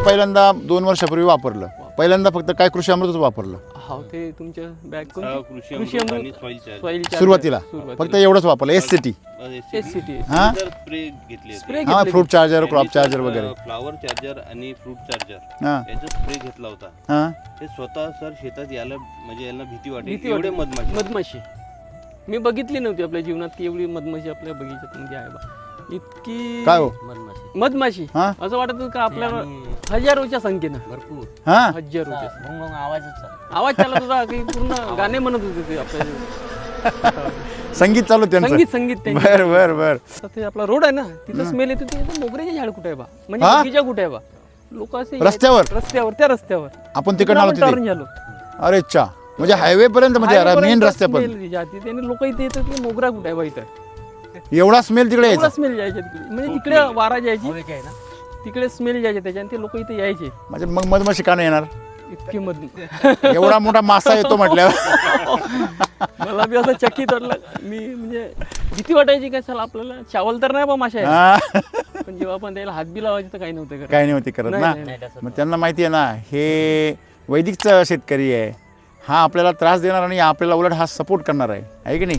पहिल्यांदा 2 वर्षापूर्वी वापरलं. पहिल्यांदा फक्त काय कृषी अमृतच वापरलं. हा ते तुमच्या बॅग कृषी अमृत आणि सॉइल चार्जर सुरुवातीला फक्त एवढंच वापरलं. SCT SCT हा स्प्रे घेतले स्प्रे हा फ्रूट चार्जर, क्रॉप चार्जर वगैरे. फ्लावर चार्जर आणि फ्रूट चार्जर हा याचा स्प्रे घेतला होता. हा ते स्वतः सर शेतात याला म्हणजे यांना भीती वाटली भीती एवढे वाटली. मधमाशी मधमाशी मी बघितली नव्हती आपल्या जीवनात की एवढी मधमाशी आपल्या बगीच्यात म्हणजे आहे बा. इतकी काय हो मधमाशी हा असं वाटत होतं का आपल्या हजारोच्या संख्येनं भरपूर हा हजारोच्या भोंग आवाजच चालू. आवाज चालत होता काही पूर्ण गाणे म्हणत होते ते आपल्या संगीत चालू त्यांचं. संगीत त्यांचं. बर बर बर. आता ते आपला रोड आहे ना तिथं स्मेल येते ते मोगऱ्याचे झाड कुठे आहे बा म्हणजे हा? बगीचा कुठे आहे बा लोक असे रस्त्यावर? त्या रस्त्यावर आपण तिकडनं आलो तिथे. टर्न झालो अरे चा म्हणजे हायवे पर्यंत म्हणजे मेन रस्त्यापर्यंत स्मेल जाते त्याने लोक इथे येतात की मोगरा कुठे आहे बा इथं एवढा स्मेल तिकडे एवढा यायचा. स्मेल जायचे तिकडे म्हणजे तिकडे वारा जायची हवेचे आहे ना. तिकडे स्मेल जायचे त्याच्याने ते लोक इथे यायचे म्हणजे मग मधमाशी का नाही येणार. इतकी मध एवढा मोठा मासा येतो म्हटल्यावर. मला बी असं चकित वाटलं मी म्हणजे भीती वाटायची काय चला आपल्याला चावल तर नाही बा माशा आहे हा. पण जेव्हा आपण त्याला हात बी लावायचे तर काही नव्हतं करत. काही नव्हती करत नाही, ना. नाही, नाही. मग त्यांना माहिती आहे ना हे वैदिकचा शेतकरी आहे. हा आपल्याला त्रास देणार आणि आपल्याला उलट हा सपोर्ट करणार आहे की नाही.